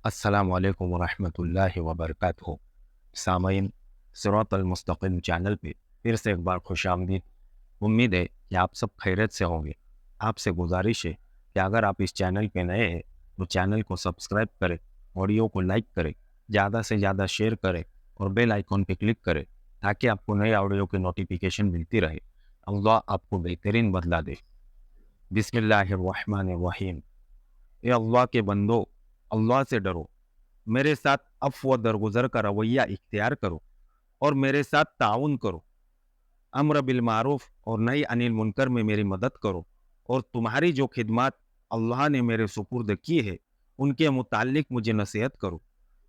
السلام علیکم ورحمۃ اللہ وبرکاتہ۔ سامعین، صراط المستقیم چینل پہ پھر سے ایک بار خوش آمدید۔ امید ہے کہ آپ سب خیریت سے ہوں گے۔ آپ سے گزارش ہے کہ اگر آپ اس چینل پہ نئے ہیں تو چینل کو سبسکرائب کریں، آڈیو کو لائک کریں، زیادہ سے زیادہ شیئر کریں اور بیل آئیکن پہ کلک کریں تاکہ آپ کو نئے آڈیو کی نوٹیفیکیشن ملتی رہے۔ اللہ آپ کو بہترین بدلہ دے۔ بسم اللہ الرحمن الرحیم۔ اے اللہ کے بندو، اللہ سے ڈرو، میرے ساتھ عفو و درگزر کا رویہ اختیار کرو اور میرے ساتھ تعاون کرو۔ امر بالمعروف اور نہی عن المنکر میں میری مدد کرو، اور تمہاری جو خدمات اللہ نے میرے سپرد کی ہے ان کے متعلق مجھے نصیحت کرو۔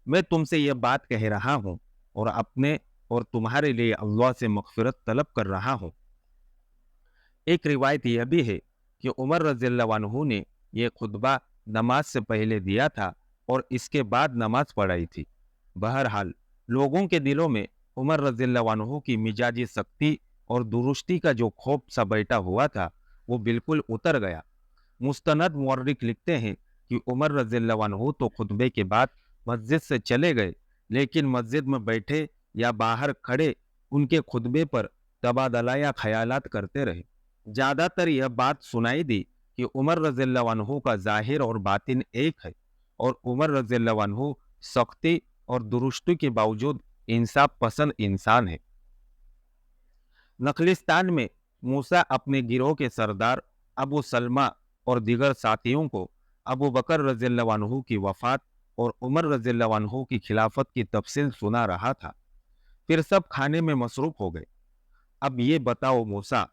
میں تم سے یہ بات کہہ رہا ہوں اور اپنے اور تمہارے لیے اللہ سے مغفرت طلب کر رہا ہوں۔ ایک روایت یہ بھی ہے کہ عمر رضی اللہ عنہ نے یہ خطبہ نماز سے پہلے دیا تھا اور اس کے بعد نماز پڑھائی تھی۔ بہرحال لوگوں کے دلوں میں عمر رضی اللہ عنہ کی مزاجی سختی اور درستی کا جو خوف سا بیٹھا ہوا تھا وہ بالکل اتر گیا۔ مستند مورخ لکھتے ہیں کہ عمر رضی اللہ عنہ تو خطبے کے بعد مسجد سے چلے گئے، لیکن مسجد میں بیٹھے یا باہر کھڑے ان کے خطبے پر تبادلہ یا خیالات کرتے رہے۔ زیادہ تر یہ بات سنائی دی کہ عمر رضی اللہ عنہ کا ظاہر اور باطن ایک ہے، اور عمر رضی اللہ عنہ سختی اور درستی کے باوجود انصاف پسند انسان ہے۔ نخلستان میں موسیٰ اپنے گروہ کے سردار ابو سلمہ اور دیگر ساتھیوں کو ابو بکر رضی اللہ عنہ کی وفات اور عمر رضی اللہ عنہ کی خلافت کی تفصیل سنا رہا تھا۔ پھر سب کھانے میں مصروف ہو گئے۔ اب یہ بتاؤ موسیٰ،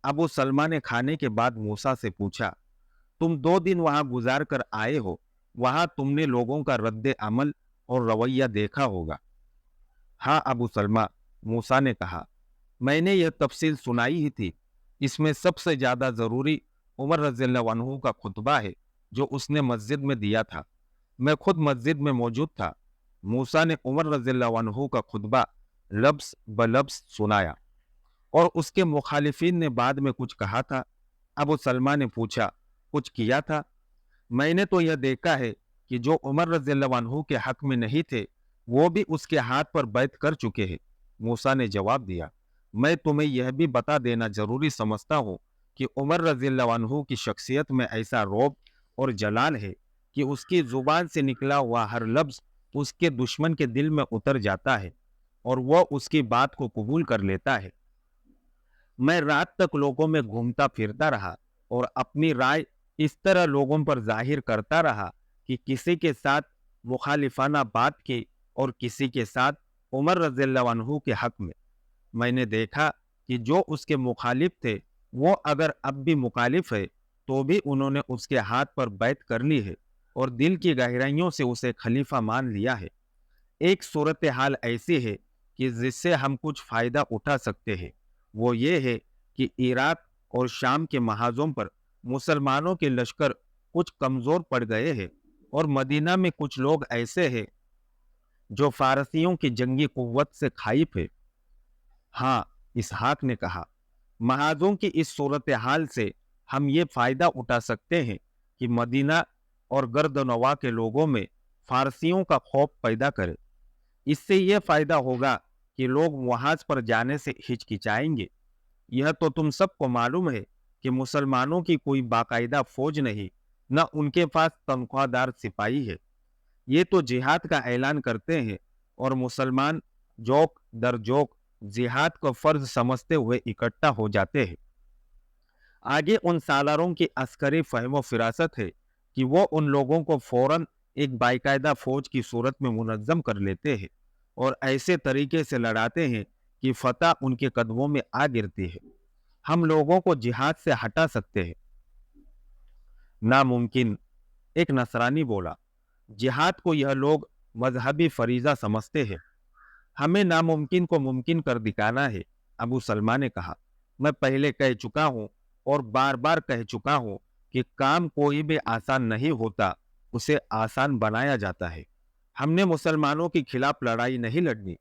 ابو سلمہ نے کھانے کے بعد موسیٰ سے پوچھا، تم 2 دن وہاں گزار کر آئے ہو، وہاں تم نے لوگوں کا رد عمل اور رویہ دیکھا ہوگا۔ ہاں ابو سلمہ، موسیٰ نے کہا، میں نے یہ تفصیل سنائی ہی تھی۔ اس میں سب سے زیادہ ضروری عمر رضی اللہ عنہ کا خطبہ ہے جو اس نے مسجد میں دیا تھا۔ میں خود مسجد میں موجود تھا۔ موسیٰ نے عمر رضی اللہ عنہ کا خطبہ لفظ بلفظ سنایا۔ اور اس کے مخالفین نے بعد میں کچھ کہا تھا؟ ابو سلمہ نے پوچھا، کچھ کیا تھا؟ میں نے تو یہ دیکھا ہے کہ جو عمر رضی اللہ عنہ کے حق میں نہیں تھے وہ بھی اس کے ہاتھ پر بیعت کر چکے ہیں۔ موسیٰ نے جواب دیا، میں تمہیں یہ بھی بتا دینا ضروری سمجھتا ہوں کہ عمر رضی اللہ عنہ کی شخصیت میں ایسا رعب اور جلال ہے کہ اس کی زبان سے نکلا ہوا ہر لفظ اس کے دشمن کے دل میں اتر جاتا ہے اور وہ اس کی بات کو قبول کر لیتا ہے۔ میں رات تک لوگوں میں گھومتا پھرتا رہا اور اپنی رائے اس طرح لوگوں پر ظاہر کرتا رہا کہ کسی کے ساتھ مخالفانہ بات کی اور کسی کے ساتھ عمر رضی اللہ عنہ کے حق میں نے دیکھا کہ جو اس کے مخالف تھے وہ اگر اب بھی مخالف ہے تو بھی انہوں نے اس کے ہاتھ پر بیعت کر لی ہے اور دل کی گہرائیوں سے اسے خلیفہ مان لیا ہے۔ ایک صورتحال ایسی ہے کہ جس سے ہم کچھ فائدہ اٹھا سکتے ہیں، وہ یہ ہے کہ عراق اور شام کے محاذوں پر مسلمانوں کے لشکر کچھ کمزور پڑ گئے ہیں، اور مدینہ میں کچھ لوگ ایسے ہیں جو فارسیوں کی جنگی قوت سے خائف ہے۔ ہاں، اسحاق نے کہا، محاذوں کی اس صورتحال سے ہم یہ فائدہ اٹھا سکتے ہیں کہ مدینہ اور گرد و نواح کے لوگوں میں فارسیوں کا خوف پیدا کرے۔ اس سے یہ فائدہ ہوگا کہ لوگ محاذ پر جانے سے ہچکچائیں گے۔ یہ تو تم سب کو معلوم ہے کہ مسلمانوں کی کوئی باقاعدہ فوج نہیں، نہ ان کے پاس تنخواہ دار سپاہی ہے۔ یہ تو جہاد کا اعلان کرتے ہیں اور مسلمان جوک در جوک جہاد کو فرض سمجھتے ہوئے اکٹھا ہو جاتے ہیں۔ آگے ان سالاروں کی عسکری فہم و فراست ہے کہ وہ ان لوگوں کو فوراً ایک باقاعدہ فوج کی صورت میں منظم کر لیتے ہیں اور ایسے طریقے سے لڑاتے ہیں کہ فتح ان کے قدموں میں آ گرتی ہے۔ ہم لوگوں کو جہاد سے ہٹا سکتے ہیں؟ ناممکن، ایک نصرانی بولا۔ جہاد کو یہ لوگ مذہبی فریضہ سمجھتے ہیں۔ ہمیں ناممکن کو ممکن کر دکھانا ہے۔ ابو سلمہ نے کہا، میں پہلے کہہ چکا ہوں اور بار بار کہہ چکا ہوں کہ کام کوئی بھی آسان نہیں ہوتا، اسے آسان بنایا جاتا ہے۔ ہم نے مسلمانوں کے خلاف لڑائی نہیں لڑنی،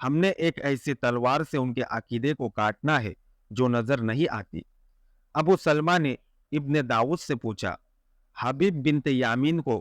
ہم نے ایک ایسی تلوار سے ان کے عقیدے کو کاٹنا ہے جو نظر نہیں آتی۔ ابو سلمہ نے ابن داؤد سے پوچھا، حبیب بنت یامین کو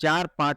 4-5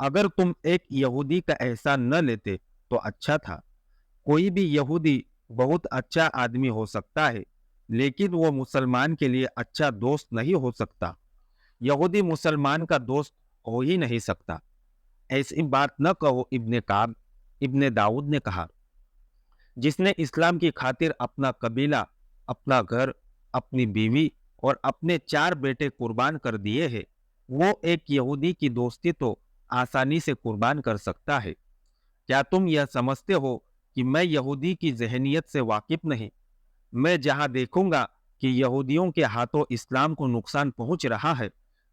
اگر تم ایک یہودی کا احسان نہ لیتے تو اچھا تھا۔ کوئی بھی یہودی بہت اچھا آدمی ہو سکتا ہے، لیکن وہ مسلمان کے لیے اچھا دوست نہیں ہو سکتا۔ یہودی مسلمان کا دوست ہو ہی نہیں سکتا۔ ایسی بات نہ کہو ابن کعب، ابن داؤد نے کہا۔ جس نے اسلام کی خاطر اپنا قبیلہ، اپنا گھر، اپنی بیوی اور اپنے 4 بیٹے قربان کر دیے ہیں، وہ ایک یہودی کی دوستی تو آسانی سے قربان کر سکتا ہے۔ کیا تم یہ سمجھتے ہو کہ میں یہودی کی ذہنیت سے واقف نہیں؟ میں جہاں دیکھوں گا کہ یہودیوں کے ہاتھوں اسلام کو نقصان پہنچ رہا ہے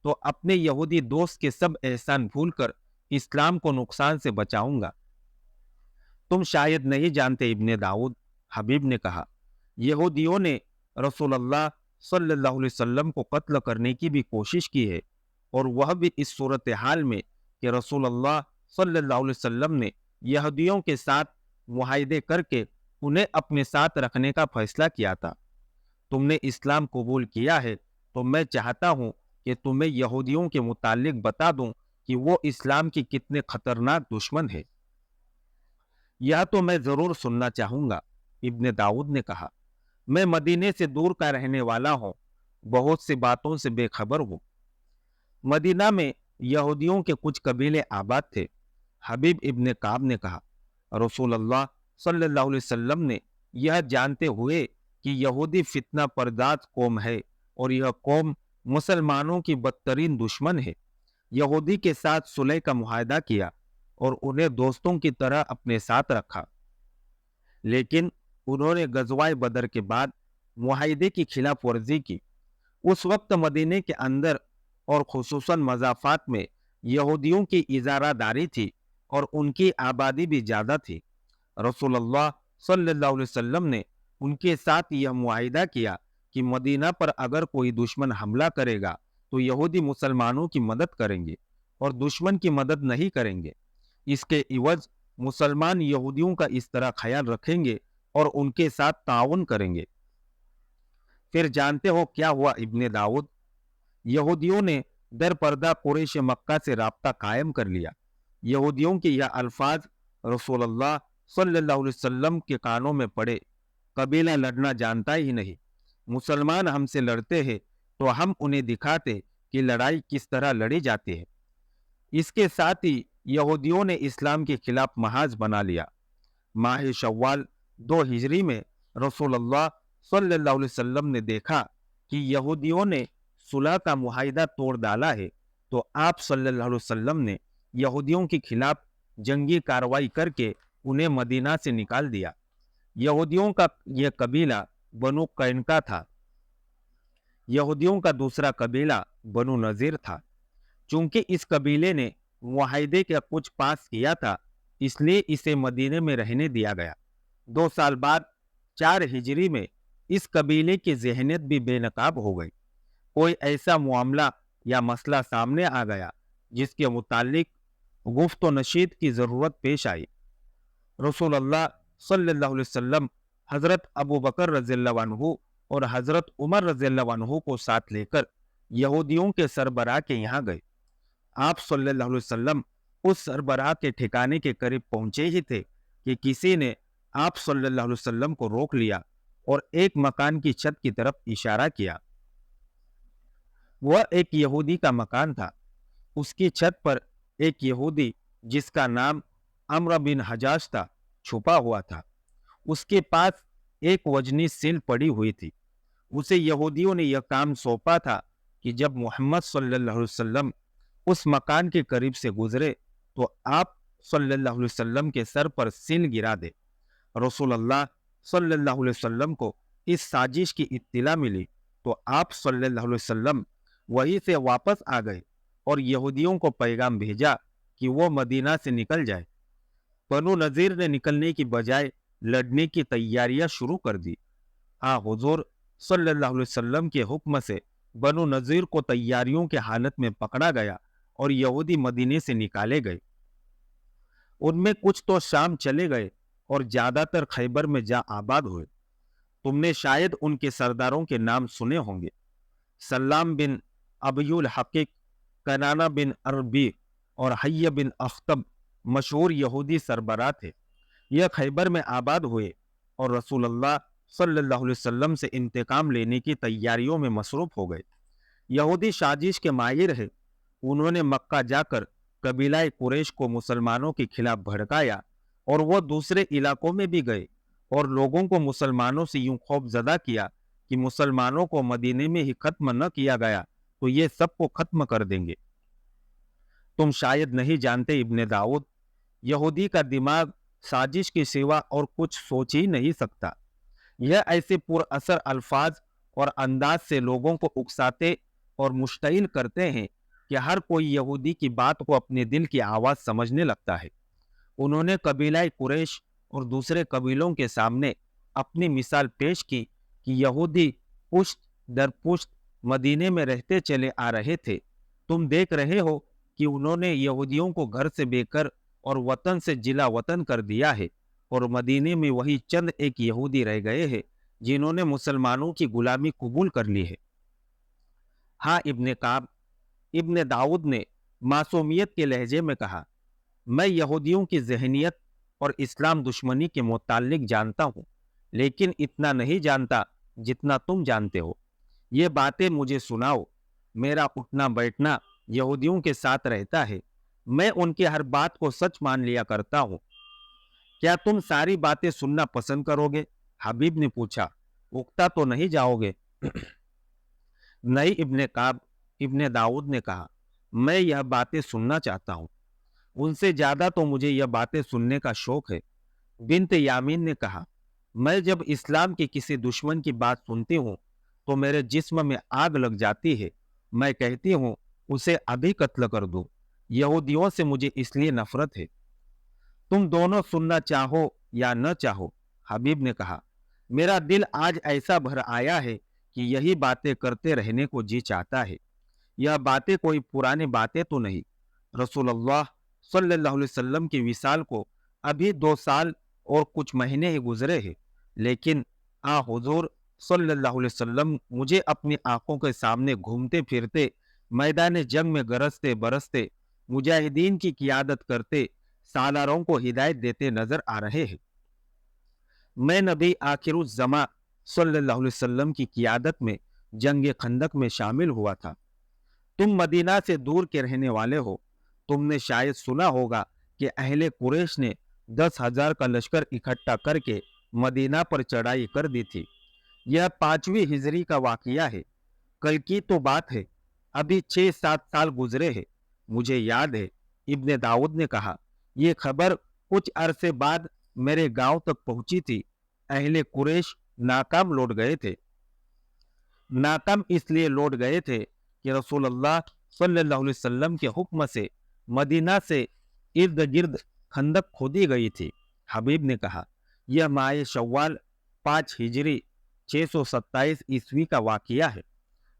تو اپنے یہودی دوست کے سب احسان بھول کر اسلام کو نقصان سے بچاؤں گا۔ تم شاید نہیں جانتے ابن داؤد، حبیب نے کہا، یہودیوں نے رسول اللہ صلی اللہ علیہ وسلم کو قتل کرنے کی بھی کوشش کی ہے، اور وہ بھی اس صورتحال میں کہ رسول اللہ صلی اللہ علیہ وسلم نے یہودیوں کے ساتھ معاہدے کر کے انہیں اپنے ساتھ رکھنے کا فیصلہ کیا تھا۔ تم نے اسلام قبول کیا ہے تو میں چاہتا ہوں کہ تمہیں یہودیوں کے متعلق بتا دوں کہ وہ اسلام کی کتنے خطرناک دشمن ہے۔ یہ تو میں ضرور سننا چاہوں گا، ابن داؤد نے کہا۔ میں مدینے سے دور کا رہنے والا ہوں، بہت سی باتوں سے بے خبر ہوں۔ مدینہ میں یہودیوں کے کچھ قبیلے آباد تھے۔ حبیب ابن کعب نے کہا، رسول اللہ صلی اللہ علیہ وسلم نے یہ جانتے ہوئے کہ یہودی فتنہ پرداز قوم ہے اور یہ قوم مسلمانوں کی بدترین دشمن ہے، یہودی کے ساتھ صلح کا معاہدہ کیا اور انہیں دوستوں کی طرح اپنے ساتھ رکھا۔ لیکن انہوں نے غزوہ بدر کے بعد معاہدے کی خلاف ورزی کی۔ اس وقت مدینے کے اندر اور خصوصاً مضافات میں یہودیوں کی اجارہ داری تھی اور ان کی آبادی بھی زیادہ تھی۔ رسول اللہ صلی اللہ علیہ وسلم نے ان کے ساتھ یہ معاہدہ کیا کہ مدینہ پر اگر کوئی دشمن حملہ کرے گا تو یہودی مسلمانوں کی مدد کریں گے اور دشمن کی مدد نہیں کریں گے۔ اس کے عوض مسلمان یہودیوں کا اس طرح خیال رکھیں گے اور ان کے ساتھ تعاون کریں گے۔ پھر جانتے ہو کیا ہوا ابن داؤد؟ یہودیوں نے در پردہ قریش مکہ سے رابطہ قائم کر لیا۔ یہودیوں کے یہ الفاظ رسول اللہ صلی اللہ علیہ وسلم کے کانوں میں پڑے، قبیلہ لڑنا جانتا ہی نہیں، مسلمان ہم سے لڑتے ہیں تو ہم انہیں دکھاتے کہ لڑائی کس طرح لڑی جاتی ہے۔ اس کے ساتھ ہی یہودیوں نے اسلام کے خلاف محاذ بنا لیا۔ ماہ شوال 2 ہجری میں رسول اللہ صلی اللہ علیہ وسلم نے دیکھا کہ یہودیوں نے صلح کا معاہدہ توڑ ڈالا ہے، تو آپ صلی اللہ علیہ وسلم نے یہودیوں کے خلاف جنگی کارروائی کر کے انہیں مدینہ سے نکال دیا۔ یہودیوں کا یہ قبیلہ بنو قینقاع تھا۔ یہودیوں کا دوسرا قبیلہ بنو نذیر تھا۔ چونکہ اس قبیلے نے معاہدے کا کچھ پاس کیا تھا، اس لیے اسے مدینے میں رہنے دیا گیا۔ 2 سال بعد 4 ہجری میں اس قبیلے کی ذہنیت بھی بے نقاب ہو گئی۔ کوئی ایسا معاملہ یا مسئلہ سامنے آ گیا جس کے متعلق گفت و نشید کی ضرورت پیش آئی۔ رسول اللہ صلی اللہ علیہ وسلم حضرت ابو بکر رضی اللہ عنہ اور حضرت عمر رضی اللہ عنہ کو ساتھ لے کر یہودیوں کے سربراہ کے یہاں گئے۔ آپ صلی اللہ علیہ وسلم اس سربراہ کے ٹھکانے کے قریب پہنچے ہی تھے کہ کسی نے آپ صلی اللہ علیہ وسلم کو روک لیا اور ایک مکان کی چھت کی طرف اشارہ کیا۔ وہ ایک یہودی کا مکان تھا۔ اس کی چھت پر ایک یہودی جس کا نام عمرو بن حجاج تھا چھپا ہوا تھا۔ اس کے پاس ایک وزنی سیل پڑی ہوئی تھی۔ اسے یہودیوں نے یہ کام سونپا تھا کہ جب محمد صلی اللہ علیہ وسلم اس مکان کے قریب سے گزرے تو آپ صلی اللہ علیہ وسلم کے سر پر سیل گرا دے۔ رسول اللہ صلی اللہ علیہ وسلم کو اس سازش کی اطلاع ملی تو آپ صلی اللہ علیہ وسلم وہیں سے واپس آ گئے اور یہودیوں کو پیغام بھیجا کہ وہ مدینہ سے نکل جائے۔ بنو نذیر نے نکلنے کی بجائے لڑنے کی تیاریاں شروع کر دی۔ حضور صلی اللہ علیہ وسلم کے حکم سے بنو نذیر کو تیاریوں کے حالت میں پکڑا گیا اور یہودی مدینے سے نکالے گئے۔ ان میں کچھ تو شام چلے گئے اور زیادہ تر خیبر میں جا آباد ہوئے۔ تم نے شاید ان کے سرداروں کے نام سنے ہوں گے: سلام بن ابی الحقیق، کنانہ بن اربی، اور حی بن اخطب مشہور یہودی سربراہ تھے۔ یہ خیبر میں آباد ہوئے اور رسول اللہ صلی اللہ علیہ وسلم سے انتقام لینے کی تیاریوں میں مصروف ہو گئے۔ یہودی سازش کے ماہر ہیں، انہوں نے مکہ جا کر قبیلہ قریش کو مسلمانوں کے خلاف بھڑکایا، اور وہ دوسرے علاقوں میں بھی گئے اور لوگوں کو مسلمانوں سے یوں خوف زدہ کیا کہ مسلمانوں کو مدینے میں ہی ختم نہ کیا گیا تو یہ سب کو ختم کر دیں گے۔ تم شاید نہیں جانتے ابن داؤد، یہودی کا دماغ سازش کے سوا اور کچھ سوچ ہی نہیں سکتا۔ یہ ایسے پر اثر الفاظ اور انداز سے لوگوں کو اکساتے اور مشتعل کرتے ہیں کہ ہر کوئی یہودی کی بات کو اپنے دل کی آواز سمجھنے لگتا ہے۔ انہوں نے قبیلہ قریش اور دوسرے قبیلوں کے سامنے اپنی مثال پیش کی کہ یہودی پشت در پشت مدینے میں رہتے چلے آ رہے تھے۔ تم دیکھ رہے ہو کہ انہوں نے یہودیوں کو گھر سے بے گھر اور وطن سے جلا وطن کر دیا ہے، اور مدینے میں وہی چند ایک یہودی رہ گئے ہیں جنہوں نے مسلمانوں کی غلامی قبول کر لی ہے۔ ہاں ابن کعب، ابن داؤد نے معصومیت کے لہجے میں کہا، میں یہودیوں کی ذہنیت اور اسلام دشمنی کے متعلق جانتا ہوں، لیکن اتنا نہیں جانتا جتنا تم جانتے ہو۔ یہ باتیں مجھے سناؤ۔ میرا اٹھنا بیٹھنا یہودیوں کے ساتھ رہتا ہے، میں ان کی ہر بات کو سچ مان لیا کرتا ہوں۔ کیا تم ساری باتیں سننا پسند کرو گے؟ حبیب نے پوچھا، اکتا تو نہیں جاؤ گے؟ نہیں ابن کعب، ابن داؤد نے کہا، میں یہ باتیں سننا چاہتا ہوں، ان سے زیادہ تو مجھے یہ باتیں سننے کا شوق ہے۔ بنت یامین نے کہا، میں جب اسلام کے کسی دشمن کی بات سنتی ہوں تو میرے جسم میں آگ لگ جاتی ہے، میں کہتی ہوں اسے ابھی قتل کر دو۔ یہودیوں سے مجھے اس لیے نفرت ہے۔ تم دونوں سننا چاہو یا نہ چاہو، حبیب نے کہا، میرا دل آج ایسا بھر آیا ہے کہ یہی باتیں کرتے رہنے کو جی چاہتا ہے۔ یہ باتیں کوئی پرانی باتیں تو نہیں۔ رسول اللہ صلی اللہ علیہ وسلم کی وصال کو ابھی 2 سال اور کچھ مہینے ہی گزرے ہیں، لیکن حضور صلی اللہ علیہ وسلم مجھے اپنی آنکھوں کے سامنے گھومتے پھرتے، میدان جنگ میں گرجتے برستے، مجاہدین کی قیادت کرتے، سالاروں کو ہدایت دیتے نظر آ رہے ہیں۔ میں نبی آخر الزماں صلی اللہ علیہ وسلم کی قیادت میں جنگ خندق میں شامل ہوا تھا۔ تم مدینہ سے دور کے رہنے والے ہو، تم نے شاید سنا ہوگا کہ اہل قریش نے 10,000 کا لشکر اکٹھا کر کے مدینہ پر چڑھائی کر دی تھی۔ یہ 5ویں ہجری کا واقعہ ہے، کل کی تو بات ہے، ابھی 6-7 سال گزرے ہیں۔ مجھے یاد ہے، ابن داؤد نے کہا، یہ خبر کچھ عرصے بعد میرے گاؤں تک پہنچی تھی۔ اہل قریش ناکام لوٹ گئے تھے۔ ناکام اس لیے لوٹ گئے تھے کہ رسول اللہ صلی اللہ علیہ وسلم کے حکم سے مدینہ سے ارد گرد خندق کھودی گئی تھی۔ حبیب نے کہا، یہ ماہ شوال 5 ہجری 627 عیسوی کا واقعہ ہے۔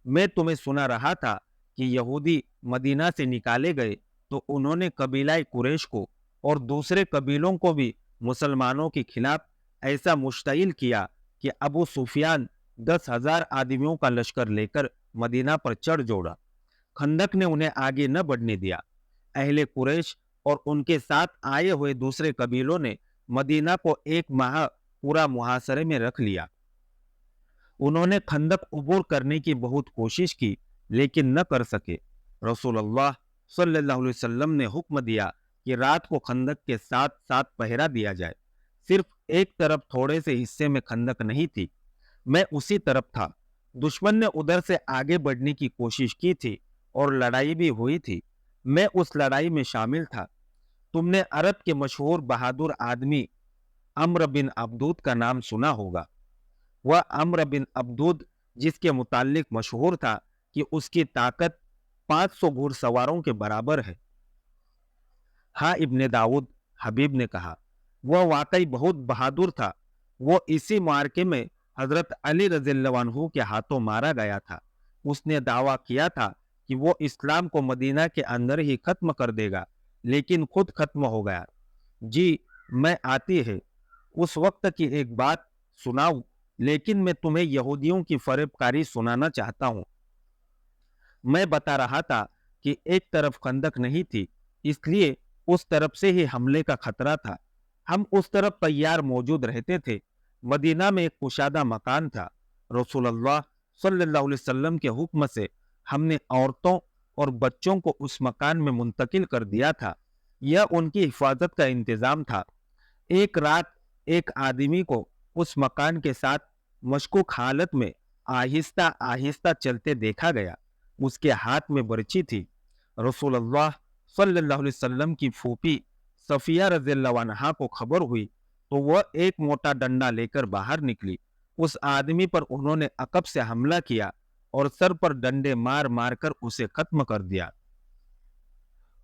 میں تمہیں سنا رہا تھا کہ یہودی مدینہ سے نکالے گئے تو انہوں نے قبیلہ قریش کو اور دوسرے قبیلوں کو بھی مسلمانوں کے خلاف ایسا مشتعل کیا کہ ابو سفیان 10,000 آدمیوں کا لشکر لے کر مدینہ پر چڑھ جوڑا۔ خندق نے انہیں آگے نہ بڑھنے دیا۔ اہل قریش اور ان کے ساتھ آئے ہوئے دوسرے قبیلوں نے مدینہ کو 1 ماہ پورا محاصرے میں رکھ لیا۔ انہوں نے خندق عبور کرنے کی بہت کوشش کی لیکن نہ کر سکے۔ رسول اللہ صلی اللہ علیہ وسلم نے حکم دیا کہ رات کو خندق کے ساتھ ساتھ پہرا دیا جائے۔ صرف ایک طرف تھوڑے سے حصے میں خندق نہیں تھی، میں اسی طرف تھا۔ دشمن نے ادھر سے آگے بڑھنے کی کوشش کی تھی اور لڑائی بھی ہوئی تھی، میں اس لڑائی میں شامل تھا۔ تم نے عرب کے مشہور بہادر آدمی عمرو بن عبدود کا نام سنا ہوگا۔ وہ عمرو بن عبدود جس کے متعلق مشہور تھا کہ اس کی طاقت 500 گھڑ سواروں کے برابر ہے۔ ہاں ابن داؤد، حبیب نے کہا، وہ واقعی بہت بہادر تھا۔ وہ اسی معرکے میں حضرت علی رضی اللہ عنہ کے ہاتھوں مارا گیا تھا۔ اس نے دعویٰ کیا تھا کہ وہ اسلام کو مدینہ کے اندر ہی ختم کر دے گا، لیکن خود ختم ہو گیا۔ جی میں آتی ہے اس وقت کی ایک بات سناؤں، لیکن میں تمہیں یہودیوں کی فریب کاری سنانا چاہتا ہوں۔ میں بتا رہا تھا کہ ایک طرف خندق نہیں تھی، اس لیے اس طرف سے ہی حملے کا خطرہ تھا۔ ہم اس طرف تیار موجود رہتے تھے۔ مدینہ میں ایک کشادہ مکان تھا۔ رسول اللہ صلی اللہ علیہ وسلم کے حکم سے ہم نے عورتوں اور بچوں کو اس مکان میں منتقل کر دیا تھا۔ یہ ان کی حفاظت کا انتظام تھا۔ ایک رات ایک آدمی کو اس مکان کے ساتھ مشکوک حالت میں آہستہ آہستہ چلتے دیکھا گیا۔ اس کے ہاتھ میں برچی تھی۔ رسول اللہ صلی اللہ علیہ وسلم کی پھوپھی صفیہ رضی اللہ عنہا کو خبر ہوئی تو وہ ایک موٹا ڈنڈا لے کر باہر نکلی۔ اس آدمی پر انہوں نے عقب سے حملہ کیا اور سر پر ڈنڈے مار مار کر اسے ختم کر دیا۔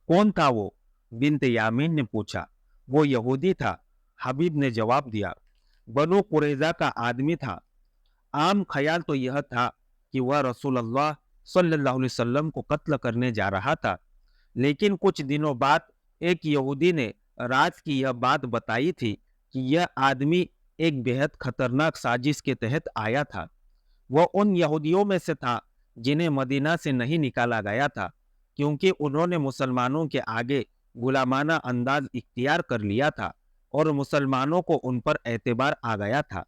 کون تھا وہ؟ بنت یامین نے پوچھا۔ وہ یہودی تھا، حبیب نے جواب دیا۔ بنو قریظہ کا آدمی تھا۔ عام خیال تو یہ تھا کہ وہ رسول اللہ صلی اللہ علیہ وسلم کو قتل کرنے جا رہا تھا، لیکن کچھ دنوں بعد ایک یہودی نے راز کی یہ بات بتائی تھی کہ یہ آدمی ایک بہت خطرناک سازش کے تحت آیا تھا۔ وہ ان یہودیوں میں سے تھا جنہیں مدینہ سے نہیں نکالا گیا تھا، کیونکہ انہوں نے مسلمانوں کے آگے غلامانہ انداز اختیار کر لیا تھا اور مسلمانوں کو ان پر اعتبار آ گیا تھا۔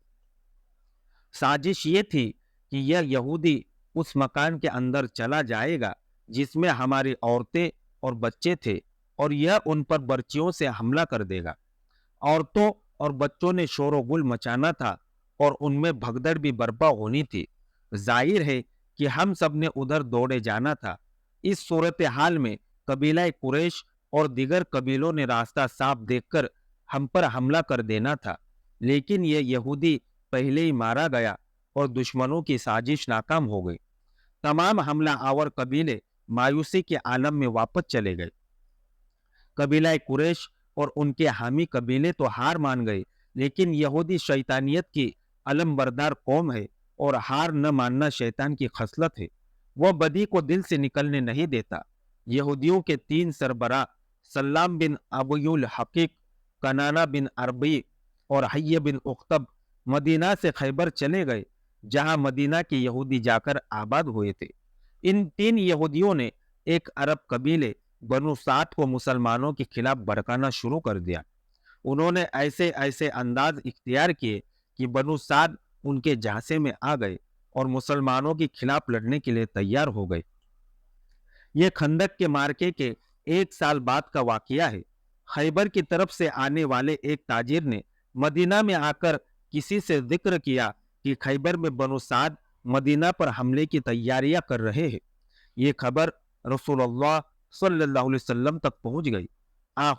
سازش یہ تھی کہ یہ یہودی اس مکان کے اندر چلا جائے گا جس میں ہماری عورتیں اور بچے تھے، اور یہ ان پر برچیوں سے حملہ کر دے گا۔ عورتوں اور بچوں نے شور و گل مچانا تھا اور ان میں بھگدڑ بھی برپا ہونی تھی۔ ظاہر ہے کہ ہم سب نے ادھر دوڑے جانا تھا۔ اس صورتحال میں قبیلہ قریش اور دیگر قبیلوں نے راستہ صاف دیکھ کر ہم پر حملہ کر دینا تھا، لیکن یہ یہودی پہلے ہی مارا گیا اور دشمنوں کی سازش ناکام ہو گئی۔ تمام حملہ آور قبیلے مایوسی کے عالم میں واپس چلے گئے۔ قبیلہ قریش اور ان کے حامی قبیلے تو ہار مان گئے، لیکن یہودی شیطانیت کی علم بردار قوم ہے اور ہار نہ ماننا شیطان کی خصلت ہے۔ وہ بدی کو دل سے نکلنے نہیں دیتا۔ یہودیوں کے 3 سربراہ سلام بن ابی الحقیق، کنانہ بن عربی اور حی بن اخطب مدینہ سے خیبر چلے گئے، جہاں مدینہ کے یہودی جا کر آباد ہوئے تھے۔ ان 3 یہودیوں نے ایک عرب قبیلے بنو سعد کو مسلمانوں کے خلاف بھڑکانا شروع کر دیا۔ انہوں نے ایسے ایسے انداز اختیار کیے کہ بنو سعد ان کے جھانسے میں آ گئے اور مسلمانوں کے خلاف لڑنے کے لیے تیار ہو گئے۔ یہ خندق کے مارکے کے 1 سال بعد کا واقعہ ہے۔ خیبر کی طرف سے آنے والے ایک تاجر نے مدینہ میں آ کر کسی سے ذکر کیا کہ خیبر میں بنو سعد مدینہ پر حملے کی تیاریاں کر رہے ہیں۔ یہ خبر رسول اللہ صلی اللہ علیہ وسلم تک پہنچ گئی۔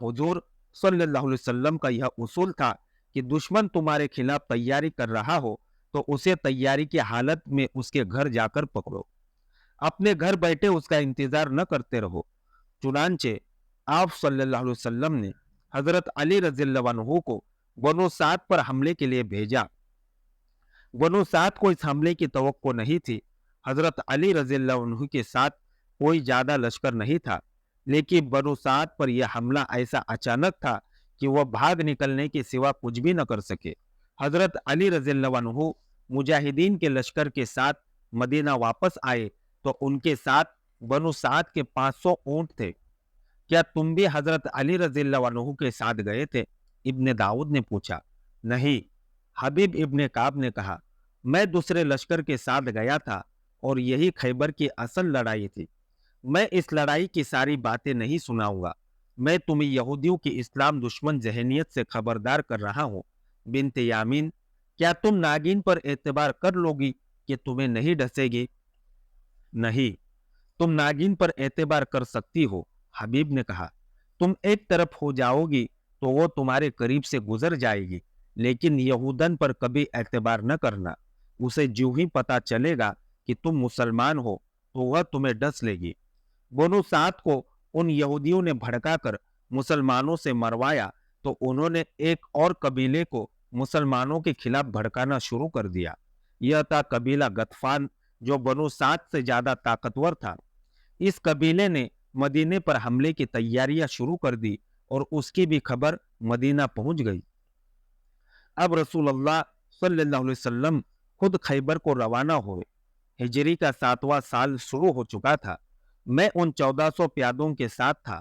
حضور صلی اللہ علیہ وسلم کا یہ اصول تھا کہ دشمن تمہارے خلاف تیاری کر رہا ہو تو اسے تیاری کی حالت میں اس کے گھر جا کر پکڑو، اپنے گھر بیٹھے اس کا انتظار نہ کرتے رہو۔ چنانچہ آپ صلی اللہ علیہ وسلم نے حضرت علی رضی اللہ عنہ کو بنو سعد پر حملے کے لیے بھیجا۔ بنو سعد کو اس حملے کی توقع نہیں تھی۔ حضرت علی رضی اللہ عنہ کے ساتھ کوئی زیادہ لشکر نہیں تھا، لیکن بنو سعد پر یہ حملہ ایسا اچانک تھا کہ وہ بھاگ نکلنے کے سوا کچھ بھی نہ کر سکے۔ حضرت علی رضی اللہ عنہ مجاہدین کے لشکر کے ساتھ مدینہ واپس آئے تو ان کے ساتھ بنو سعد کے 500 اونٹ تھے۔ کیا تم بھی حضرت علی رضی اللہ عنہ کے ساتھ گئے تھے؟ ابن داؤد نے پوچھا۔ نہیں، حبیب ابن کعب نے کہا، میں دوسرے لشکر کے ساتھ گیا تھا اور یہی خیبر کی اصل لڑائی تھی۔ میں اس لڑائی کی ساری باتیں نہیں سناؤں گا۔ میں تمہیں یہودیوں کی اسلام دشمن ذہنیت سے خبردار کر رہا ہوں۔ بنت یامین، کیا تم ناگین پر اعتبار کر لو گی کہ تمہیں نہیں ڈسے گی؟ نہیں، تم ناگین پر اعتبار کر سکتی ہو، حبیب نے کہا۔ تم ایک طرف ہو جاؤ گی تو وہ تمہارے قریب سے گزر جائے گی، لیکن یہودن پر کبھی اعتبار نہ کرنا۔ اسے جو ہی پتا چلے گا کہ تم مسلمان ہو تو وہ تمہیں ڈس لے گی۔ بنو سعد کو ان یہودیوں نے بھڑکا کر مسلمانوں سے مروایا تو انہوں نے ایک اور قبیلے کو مسلمانوں کے خلاف بھڑکانا شروع کر دیا۔ یہ تھا قبیلہ غطفان، جو بنو سعد سے زیادہ طاقتور تھا۔ اس قبیلے نے مدینے پر حملے کی تیاریاں شروع کر دی اور اس کی بھی خبر مدینہ پہنچ گئی۔ اب رسول اللہ صلی اللہ علیہ وسلم خود خیبر کو روانہ ہوئے۔ ہجری کا 7واں سال شروع ہو چکا تھا۔ میں ان 1400 پیادوں کے ساتھ تھا۔